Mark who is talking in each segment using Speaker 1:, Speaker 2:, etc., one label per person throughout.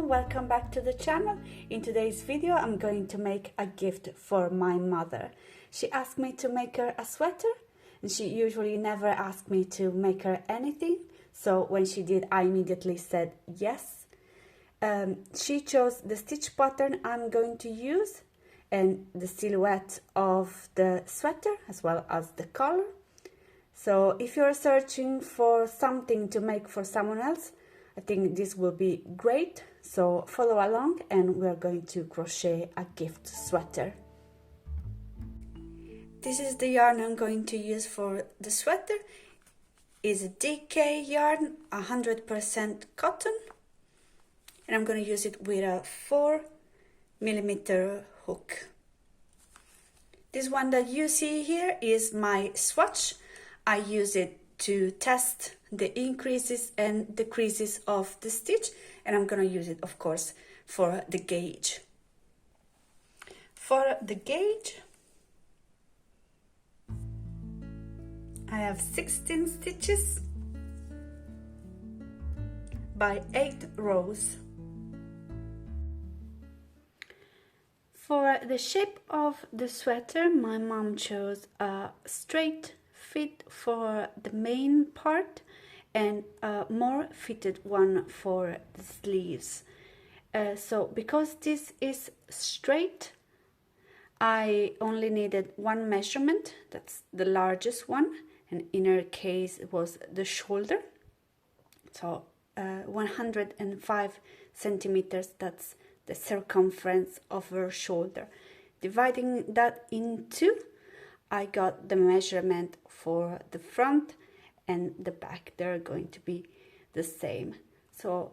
Speaker 1: welcome back to the channel. In today's video I'm going to make a gift for my mother. She asked me to make her a sweater and she usually never asked me to make her anything, so when she did I immediately said yes. She chose the stitch pattern I'm going to use and the silhouette of the sweater as well as the color. So if you're searching for something to make for someone else, I think this will be great. So follow along and we're going to crochet a gift sweater. This is the yarn I'm going to use for the sweater. It's a DK yarn, 100% cotton, and I'm going to use it with a 4mm hook. This one that you see here is my swatch. I use it to test the increases and decreases of the stitch, and I'm going to use it of course for the gauge. For the gauge I have 16 stitches by 8 rows. For the shape of the sweater, my mom chose a straight fit for the main part and a more fitted one for the sleeves. So because this is straight, I only needed one measurement, that's the largest one, and in her case it was the shoulder. So 105 centimeters, that's the circumference of her shoulder. Dividing that in two, I got the measurement for the front and the back. They're going to be the same. So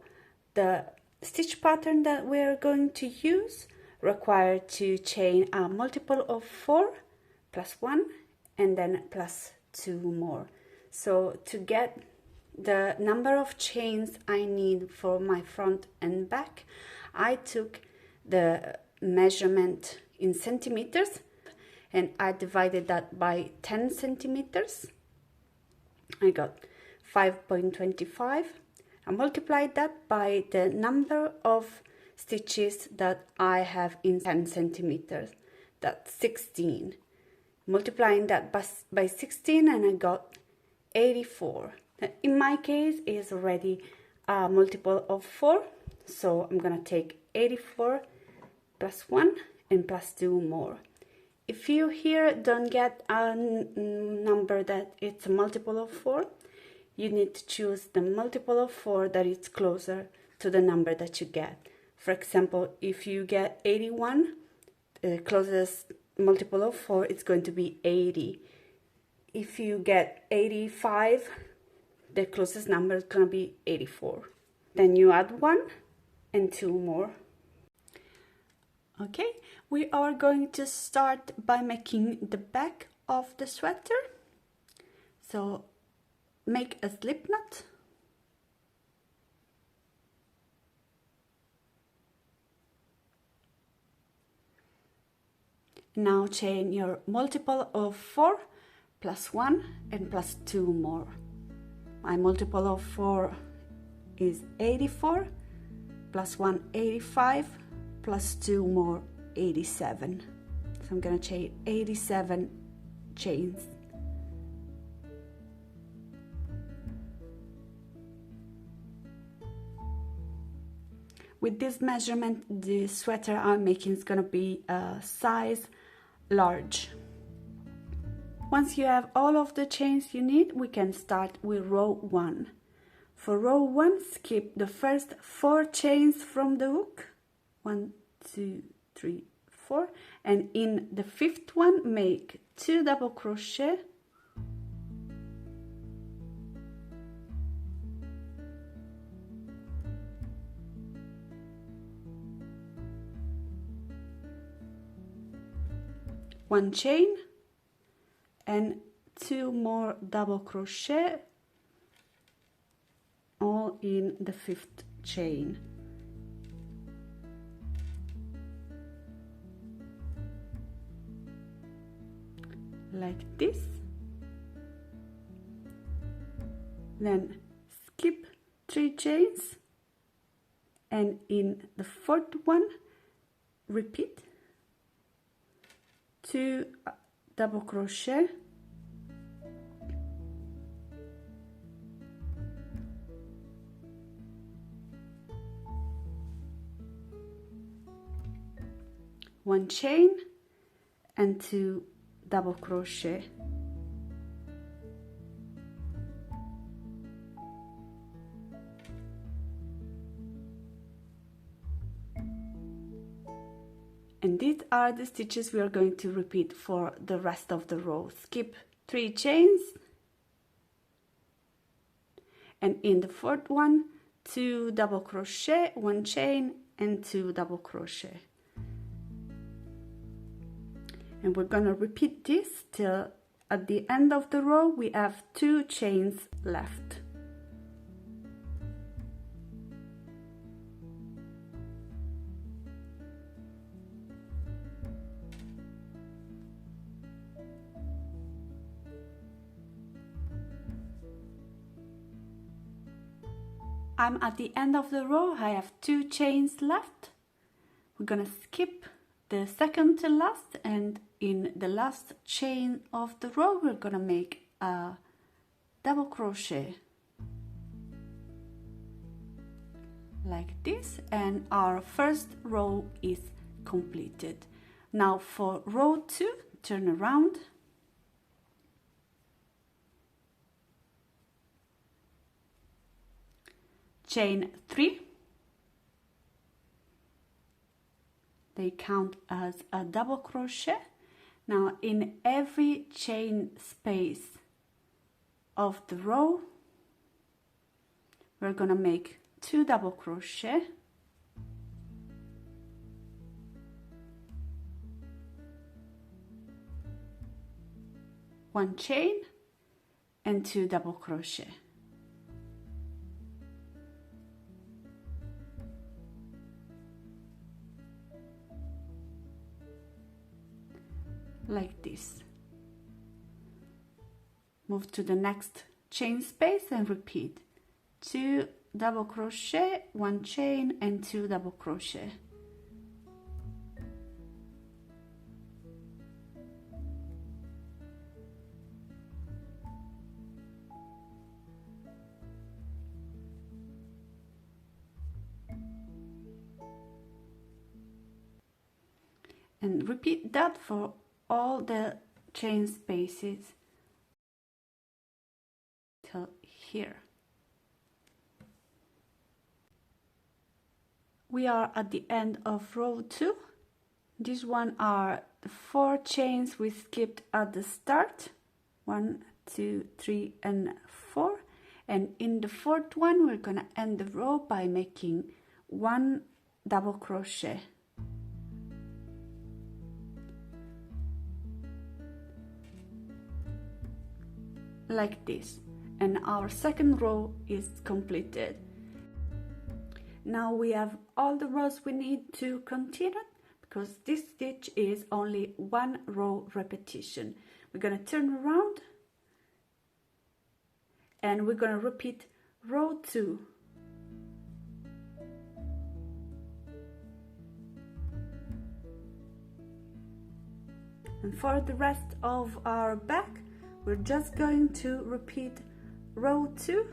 Speaker 1: the stitch pattern that we're going to use require to chain a multiple of 4 plus 1 and then plus 2 more. So to get the number of chains I need for my front and back, I took the measurement in centimeters and I divided that by 10 centimeters. I got 5.25. I multiplied that by the number of stitches that I have in 10 centimeters. That's 16. Multiplying that by 16 and I got 84. In my case is already a multiple of 4, so I'm gonna take 84 plus 1 and plus 2 more. If you here don't get a number that it's a multiple of 4, you need to choose the multiple of 4 that is closer to the number that you get. For example, if you get 81, the closest multiple of 4 is going to be 80. If you get 85, the closest number is going to be 84. Then you add 1 and 2 more. Okay, we are going to start by making the back of the sweater. So make a slip knot. Now chain your multiple of 4 plus 1 and plus 2 more. My multiple of 4 is 84 plus 1 85 plus 2 more 87. So I'm gonna chain 87 chains. With this measurement, the sweater I'm making is gonna be a size large. Once you have all of the chains you need, we can start with row 1. For row 1, skip the first 4 chains from the hook. 1, 2, 3, 4, and in the 5th one make 2 double crochet, one chain and 2 more double crochet, all in the 5th chain. Like this. Then skip 3 chains and in the fourth one repeat 2 double crochet, one chain and 2 double crochet, and these are the stitches we are going to repeat for the rest of the row. Skip 3 chains, and in the fourth one 2 double crochet, 1 chain and 2 double crochet, and we're gonna repeat this till at the end of the row we have 2 chains left. I'm at the end of the row, I have 2 chains left. We're gonna skip the second to last, and in the last chain of the row we're gonna make a double crochet like this, and our first row is completed. Now for row 2, turn around, chain 3, they count as a double crochet. Now in every chain space of the row we're gonna make 2 double crochet, one chain and 2 double crochet. Like this. Move to the next chain space and repeat 2 double crochet, 1 chain and 2 double crochet. And repeat that for all the chain spaces till here. We are at the end of row 2. These one are the 4 chains we skipped at the start, 1, 2, 3 and 4, and in the fourth one we're gonna end the row by making 1 double crochet. Like this, and our second row is completed. Now we have all the rows we need to continue, because this stitch is only 1 row repetition. We're going to turn around and we're going to repeat row 2. And for the rest of our back we're just going to repeat row 2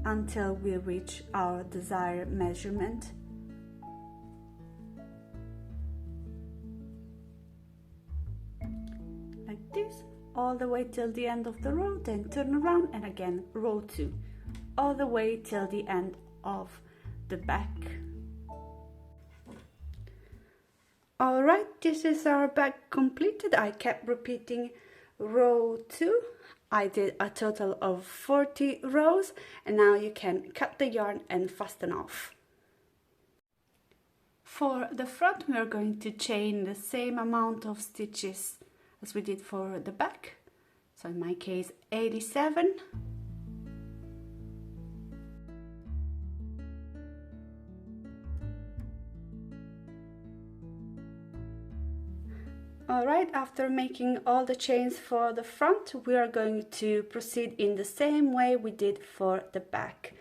Speaker 1: until we reach our desired measurement. Like this, all the way till the end of the row, then turn around and again row 2, all the way till the end of the back. Alright, this is our back completed. I kept repeating row 2. I did a total of 40 rows, and now you can cut the yarn and fasten off. For the front we are going to chain the same amount of stitches as we did for the back, so in my case 87. Alright, after making all the chains for the front, we are going to proceed in the same way we did for the back.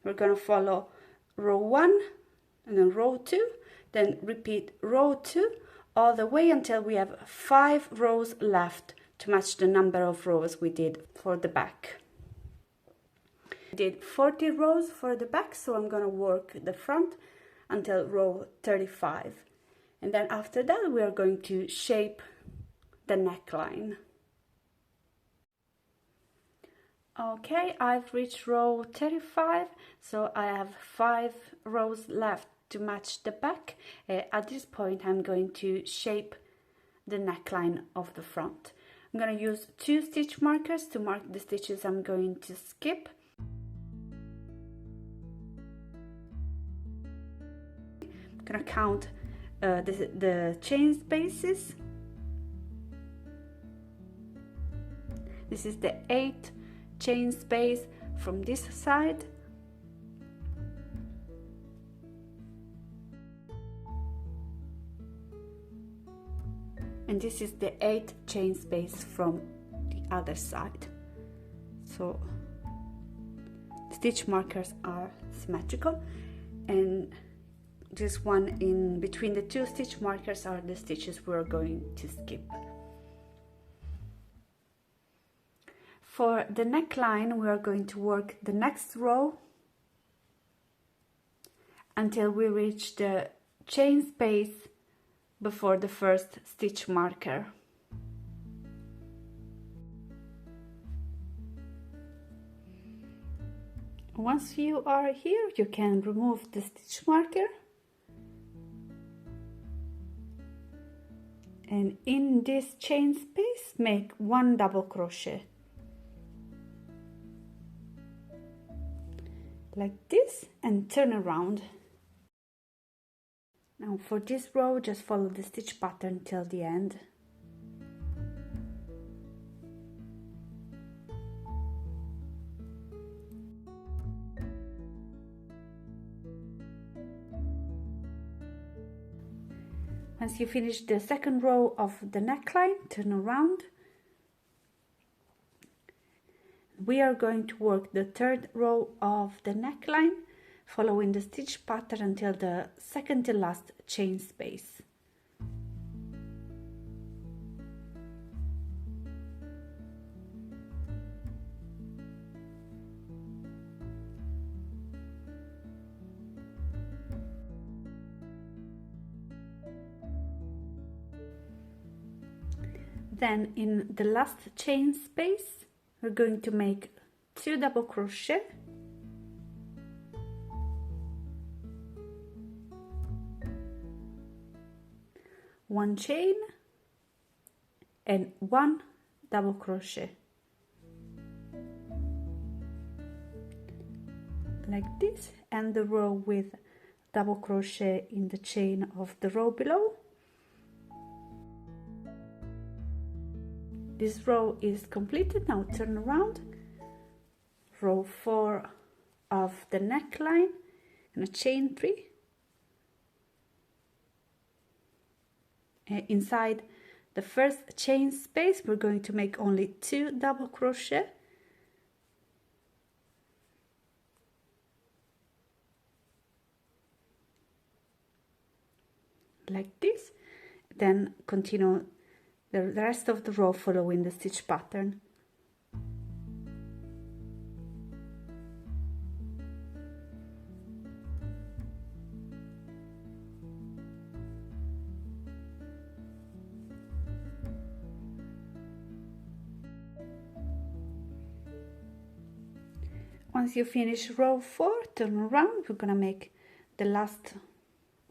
Speaker 1: We're going to follow row 1, and then row 2, then repeat row 2 all the way until we have 5 rows left to match the number of rows we did for the back. I did 40 rows for the back, so I'm gonna work the front until row 35, and then after that we are going to shape the neckline. Okay, I've reached row 35, so I have 5 rows left to match the back. At this point I'm going to shape the neckline of the front. I'm going to use 2 stitch markers to mark the stitches I'm going to skip. I'm going to count the chain spaces. This is the 8th chain space from this side. And this is the 8th chain space from the other side. So stitch markers are symmetrical, and this one in between the 2 stitch markers are the stitches we're going to skip. For the neckline, we are going to work the next row until we reach the chain space before the first stitch marker. Once you are here, you can remove the stitch marker, and in this chain space make 1 double crochet like this and turn around. Now for this row, just follow the stitch pattern till the end. Once you finish the second row of the neckline, turn around. We are going to work the third row of the neckline, following the stitch pattern until the second to last chain space. Then in the last chain space, we're going to make 2 double crochet, one chain and 1 double crochet like this, and the row with double crochet in the chain of the row below. This row is completed. Now turn around. Row 4 of the neckline and a chain 3. Inside the first chain space, we're going to make only 2 double crochet. Like this. Then continue the rest of the row following the stitch pattern. Once you finish row 4, turn around. We're gonna make the last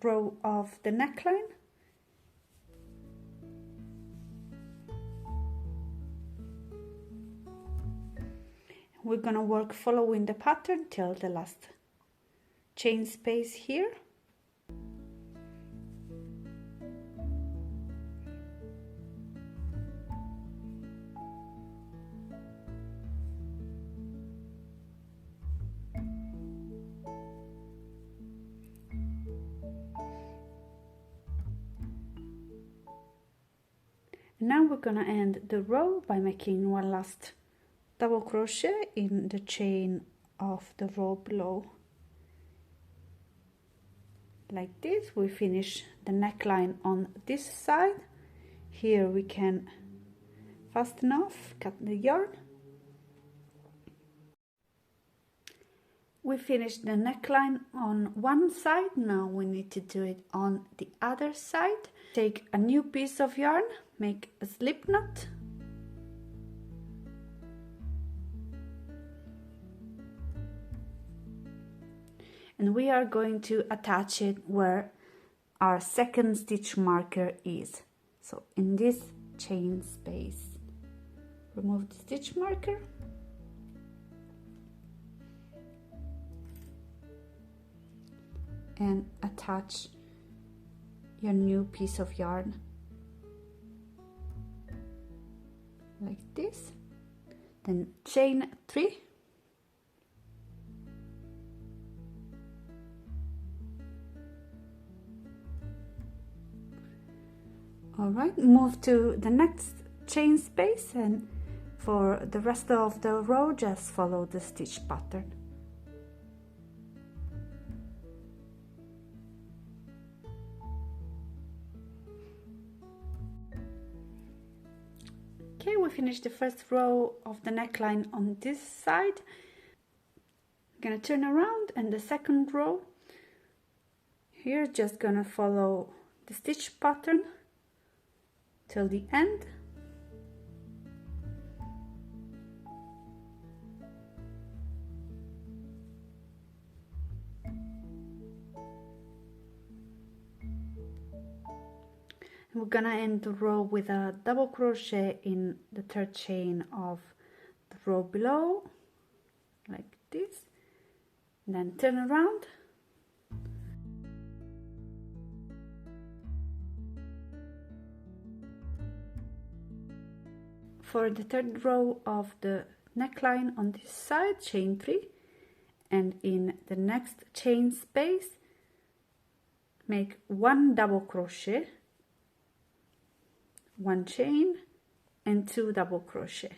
Speaker 1: row of the neckline. We're gonna work following the pattern till the last chain space here. Now we're gonna end the row by making one last double crochet in the chain of the row below, like this. We finish the neckline on this side. Here we can fasten off, cut the yarn. We finished the neckline on one side, now we need to do it on the other side. Take a new piece of yarn, make a slip knot. And we are going to attach it where our second stitch marker is. So in this chain space, remove the stitch marker. And attach your new piece of yarn like this. Then chain 3. All right, move to the next chain space, and for the rest of the row just follow the stitch pattern. Okay, we finished the first row of the neckline on this side. I'm gonna turn around, and the second row here just gonna follow the stitch pattern till the end. We're gonna end the row with a double crochet in the third chain of the row below, like this, and then turn around. For the third row of the neckline on this side, chain 3, and in the next chain space, make 1 double crochet, 1 chain and 2 double crochet.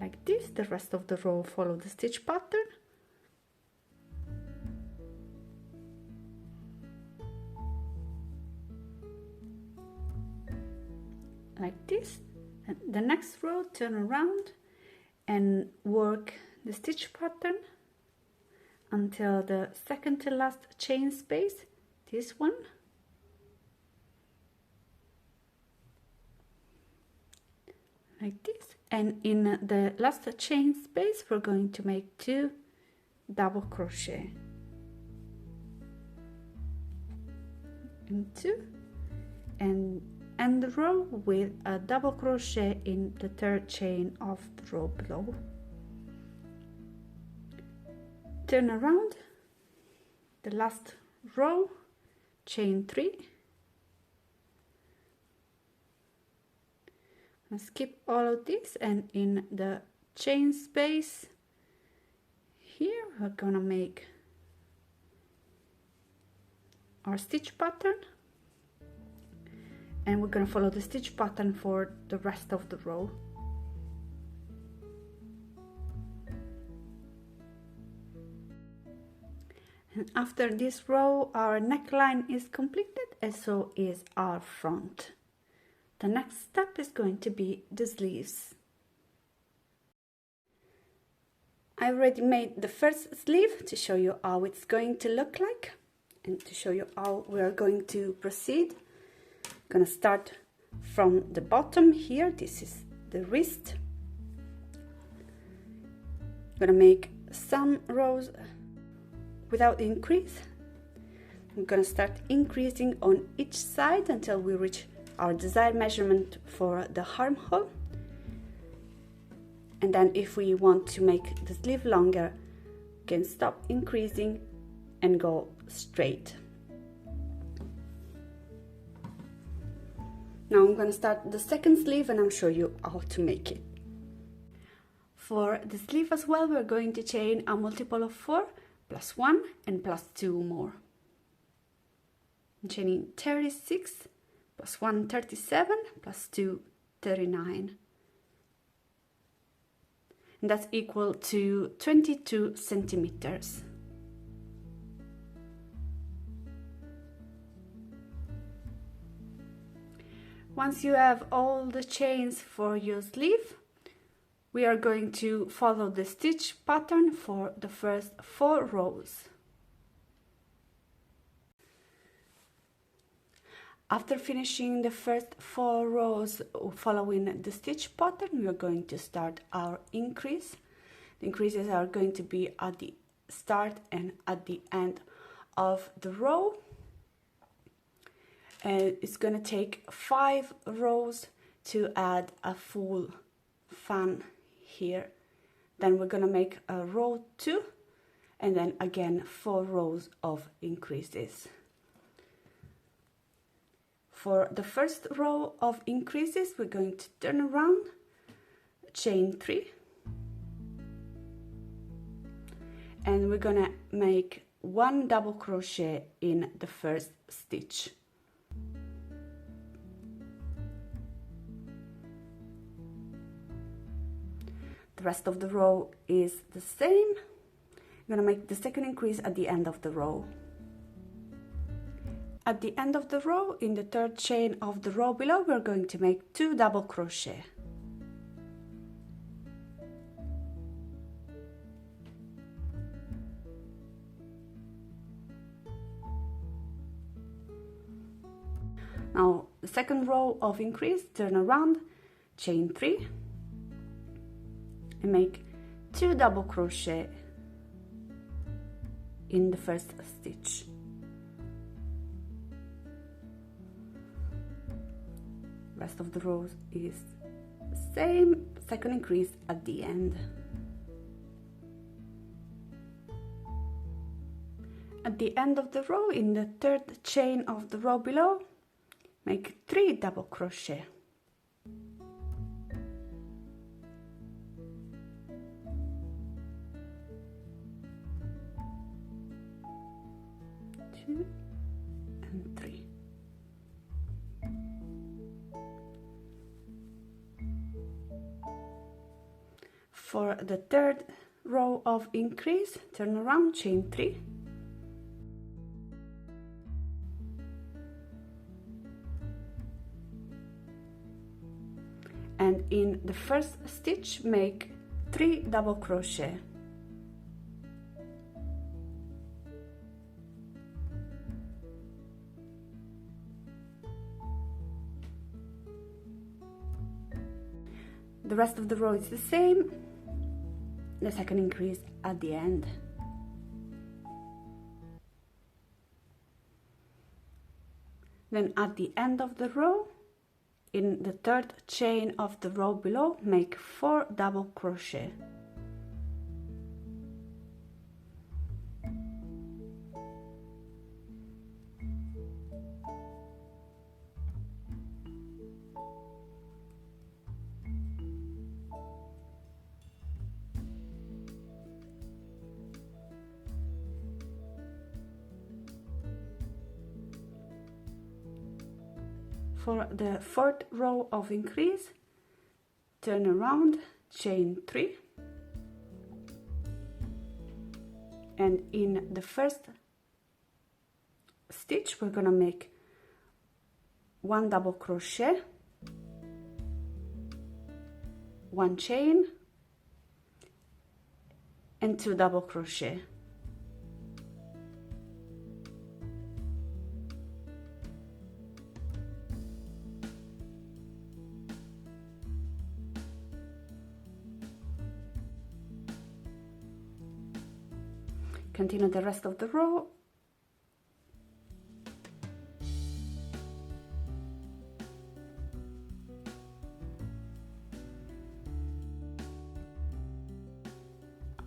Speaker 1: Like this. The rest of the row follow the stitch pattern. Like this. And the next row, turn around and work the stitch pattern until the second to last chain space, this one. Like this. And in the last chain space, we're going to make 2 double crochet. And 2. And end the row with a double crochet in the third chain of the row below. Turn around, the last row, chain 3. And skip all of this, and in the chain space here we're gonna make our stitch pattern, and we're gonna follow the stitch pattern for the rest of the row. And after this row, our neckline is completed, and so is our front. The next step is going to be the sleeves. I already made the first sleeve to show you how it's going to look like and to show you how we are going to proceed. I'm gonna start from the bottom here. This is the wrist. I'm gonna make some rows without increase. I'm gonna start increasing on each side until we reach our desired measurement for the armhole. And then if we want to make the sleeve longer, we can stop increasing and go straight. Now I'm gonna start the second sleeve and I'll show you how to make it. For the sleeve as well, we're going to chain a multiple of 4 plus 1 and plus 2 more. I'm chaining 36 plus 1 37 plus 2 39. and that's equal to 22 centimeters. Once you have all the chains for your sleeve, we are going to follow the stitch pattern for the first 4 rows. After finishing the first 4 rows following the stitch pattern, we are going to start our increase. The increases are going to be at the start and at the end of the row. And it's going to take 5 rows to add a full fan here. Then we're going to make a row 2 and then again 4 rows of increases. For the first row of increases, we're going to turn around, chain 3, and we're gonna make 1 double crochet in the first stitch. The rest of the row is the same. I'm gonna make the second increase at the end of the row. At the end of the row, in the third chain of the row below, we're going to make 2 double crochet. Now, the second row of increase, turn around, chain 3, and make 2 double crochet in the first stitch. Rest of the rows is the same, second increase at the end. At the end of the row, in the third chain of the row below, make 3 double crochet. Two and 3. For the third row of increase, turn around, chain 3, and in the first stitch make 3 double crochet. The rest of the row is the same, the second increase at the end. Then at the end of the row, in the third chain of the row below, make 4 double crochet. For the fourth row of increase, turn around, chain 3, and in the first stitch we're gonna make 1 double crochet, 1 chain, and 2 double crochet. Continue the rest of the row.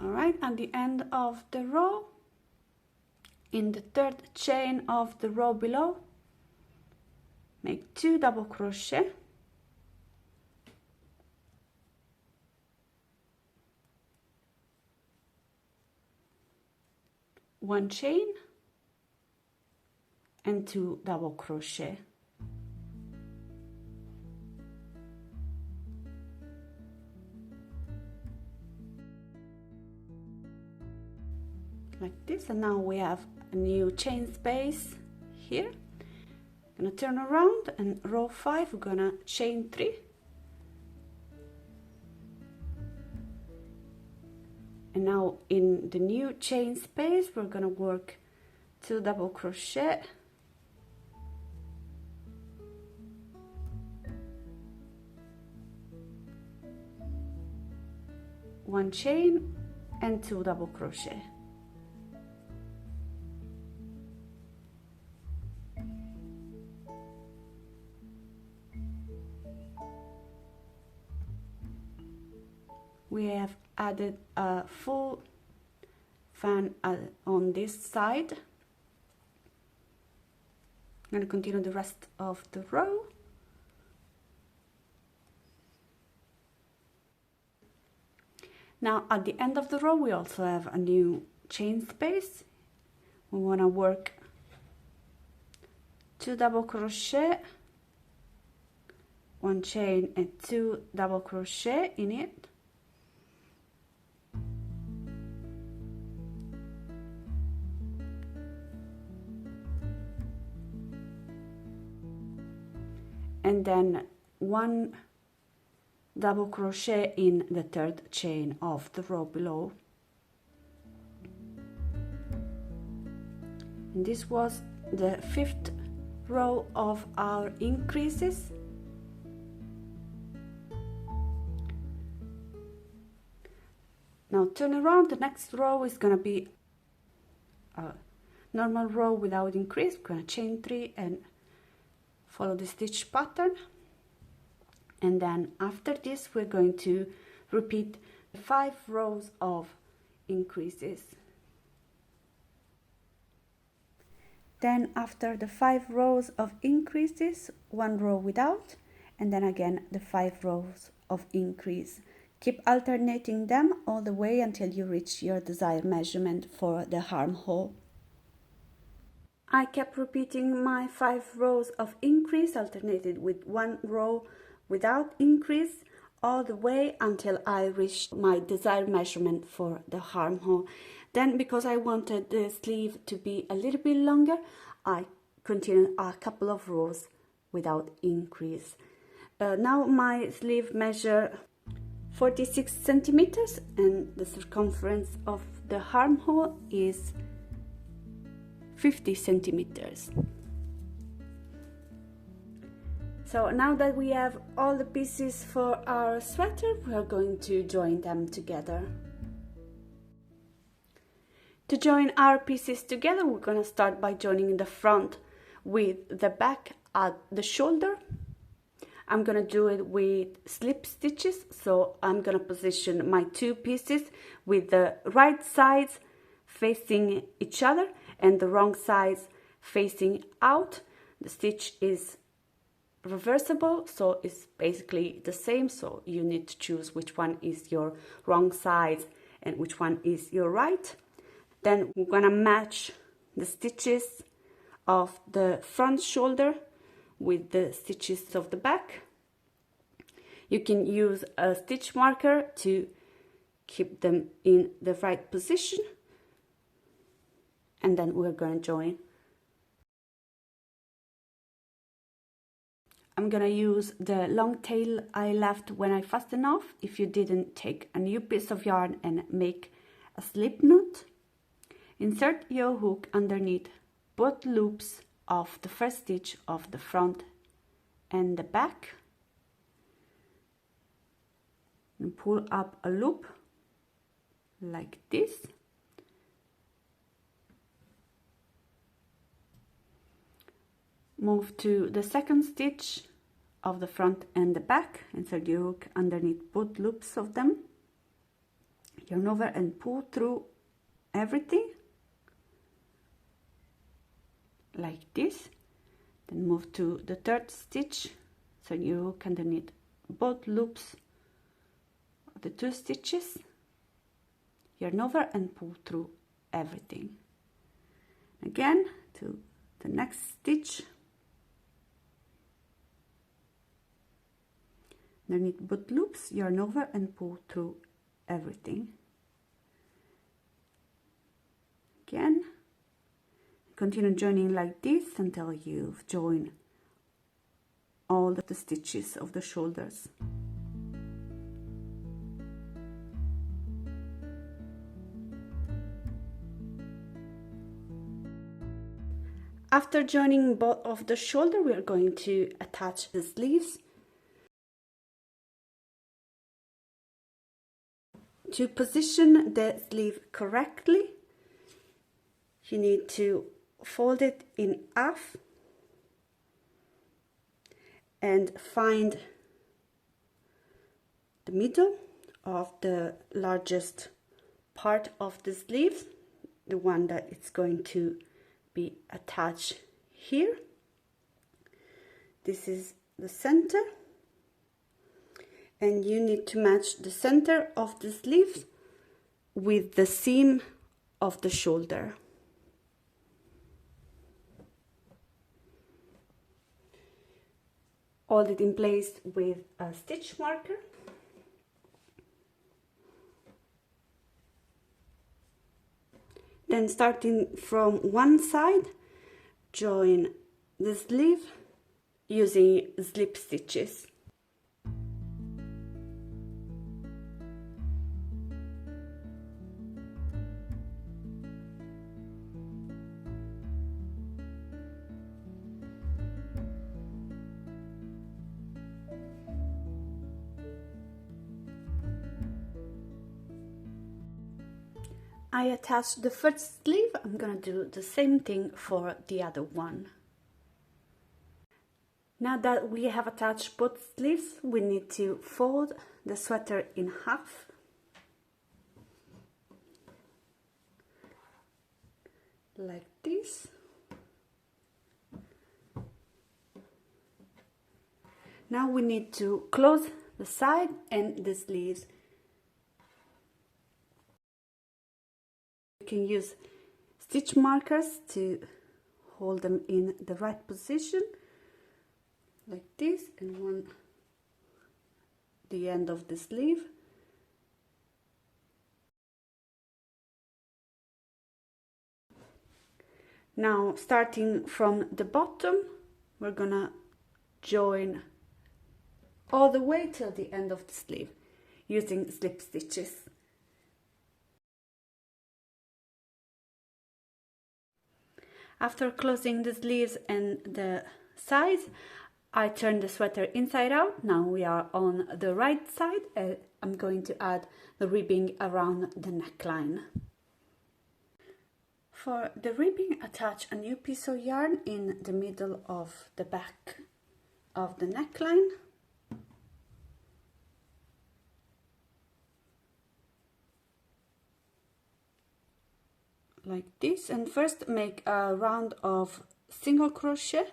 Speaker 1: All right, at the end of the row, in the third chain of the row below, make 2 double crochet, one chain, and 2 double crochet. like this, and now we have a new chain space here. I'm gonna turn around, and row 5 we're gonna chain 3, and now in the new chain space we're gonna work 2 double crochet, one chain and 2 double crochet. We have added a full fan on this side. I'm going to continue the rest of the row. Now at the end of the row we also have a new chain space. We want to work 2 double crochet, 1 chain and 2 double crochet in it. And then 1 double crochet in the 3rd chain of the row below. And this was the 5th row of our increases. Now turn around, the next row is going to be a normal row without increase. We're going to chain 3 and follow the stitch pattern, and then after this we're going to repeat 5 rows of increases. Then after the 5 rows of increases, 1 row without, and then again the 5 rows of increase. Keep alternating them all the way until you reach your desired measurement for the armhole. I kept repeating my 5 rows of increase, alternated with 1 row without increase, all the way until I reached my desired measurement for the armhole. Then, because I wanted the sleeve to be a little bit longer, I continued a couple of rows without increase. Now my sleeve measures 46 centimeters and the circumference of the armhole is 50 centimeters. So now that we have all the pieces for our sweater, we are going to join them together. To join our pieces together, we're going to start by joining the front with the back at the shoulder. I'm going to do it with slip stitches, so I'm going to position my 2 pieces with the right sides facing each other and the wrong sides facing out. The stitch is reversible, so it's basically the same, so you need to choose which one is your wrong side and which one is your right. Then we're gonna match the stitches of the front shoulder with the stitches of the back. You can use a stitch marker to keep them in the right position, and then we're going to join. I'm gonna use the long tail I left when I fastened off. If you didn't, take a new piece of yarn and make a slip knot. Insert your hook underneath both loops of the first stitch of the front and the back, and pull up a loop like this. Move to the second stitch of the front and the back, insert your hook underneath both loops of them, yarn over and pull through everything like this. Then move to the third stitch, insert your hook underneath both loops of the 2 stitches, yarn over and pull through everything. Again to the next stitch, underneath both loops, yarn over and pull through everything. again. Continue joining like this until you've joined all of the stitches of the shoulders. After joining both of the shoulder, we are going to attach the sleeves. To position the sleeve correctly, you need to fold it in half and find the middle of the largest part of the sleeve, the one that it's going to be attached here. This is the center, and you need to match the center of the sleeve with the seam of the shoulder. Hold it in place with a stitch marker. Then starting from one side, join the sleeve using slip stitches. I attached the first sleeve. I'm gonna do the same thing for the other one. Now that we have attached both sleeves, we need to fold the sweater in half. Like this. Now we need to close the side and the sleeves. You can use stitch markers to hold them in the right position, like this, and one the end of the sleeve. Now, starting from the bottom, we're gonna join all the way till the end of the sleeve using slip stitches. After closing the sleeves and the sides, I turn the sweater inside out. Now we are on the right side. I'm going to add the ribbing around the neckline. For the ribbing, attach a new piece of yarn in the middle of the back of the neckline. Like this, and first make a round of single crochet,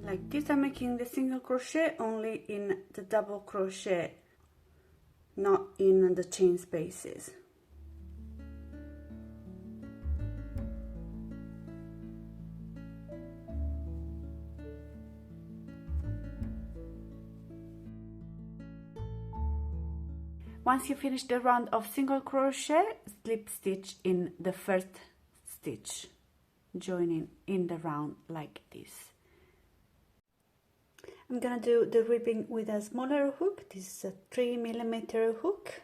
Speaker 1: like this. I'm making the single crochet only in the double crochet, not in the chain spaces. Once you finish the round of single crochet, slip stitch in the first stitch, joining in the round like this. I'm gonna do the ribbing with a smaller hook. This is a 3mm hook.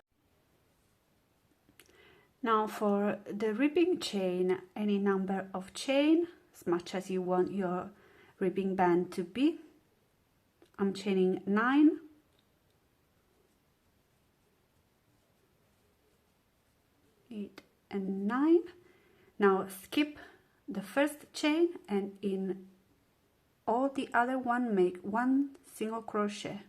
Speaker 1: Now for the ribbing, chain any number of chain as much as you want your ribbing band to be. I'm chaining 9. And 9. Now skip the first chain, and in all the other one make 1 single crochet.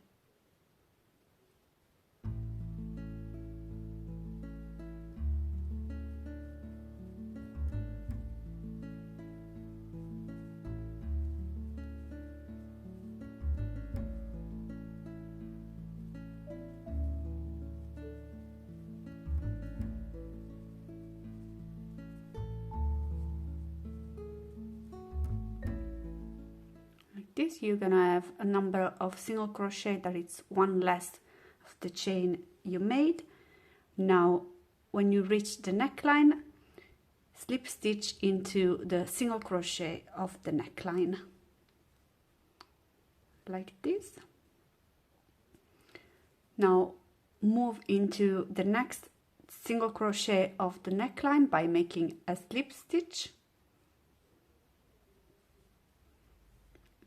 Speaker 1: this, you're gonna have a number of single crochet that it's one less of the chain you made. Now when you reach the neckline, slip stitch into the single crochet of the neckline like this. Now move into the next single crochet of the neckline by making a slip stitch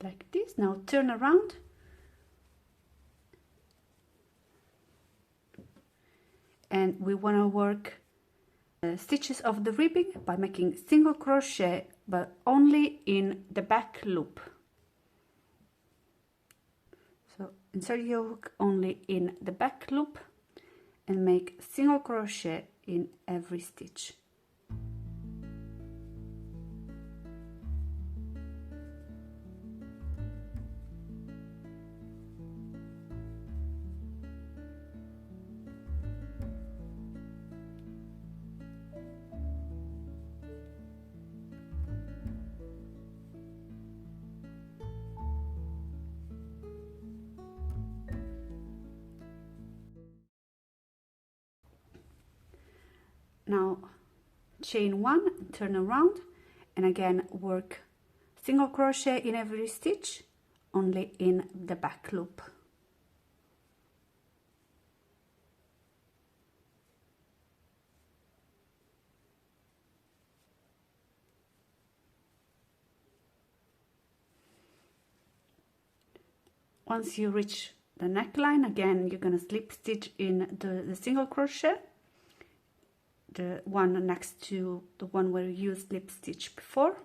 Speaker 1: like this. Now turn around and we want to work stitches of the ribbing by making single crochet, but only in the back loop. So insert your hook only in the back loop and make single crochet in every stitch. Now chain 1, turn around, and again work single crochet in every stitch, only in the back loop. Once you reach the neckline, again you're gonna slip stitch in the single crochet, the one next to the one where you slip stitch before,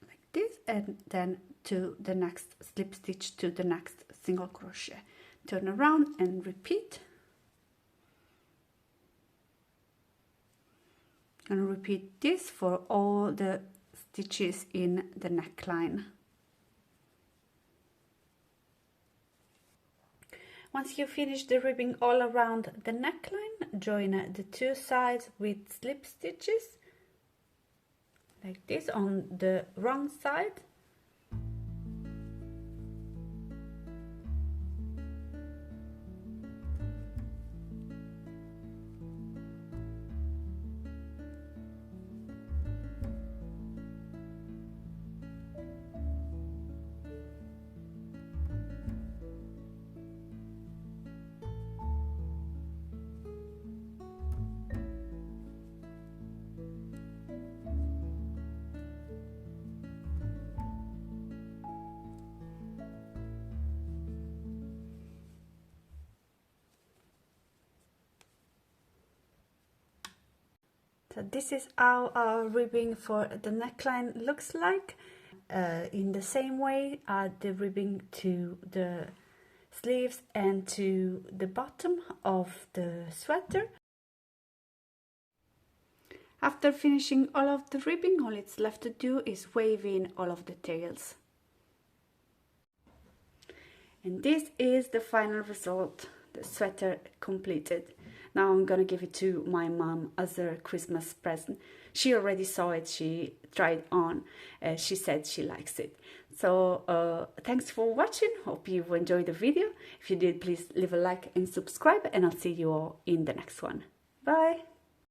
Speaker 1: like this, and then to the next slip stitch to the next single crochet. Turn around and repeat, and repeat this for all the stitches in the neckline. Once you finish the ribbing all around the neckline, join the two sides with slip stitches like this on the wrong side. So this is how our ribbing for the neckline looks like. In the same way, add the ribbing to the sleeves and to the bottom of the sweater. After finishing all of the ribbing, all it's left to do is wave in all of the tails. And this is the final result, the sweater completed. Now I'm gonna give it to my mom as a Christmas present. She already saw it, she tried on, she said she likes it. So thanks for watching, hope you enjoyed the video. If you did, please leave a like and subscribe, and I'll see you all in the next one. Bye!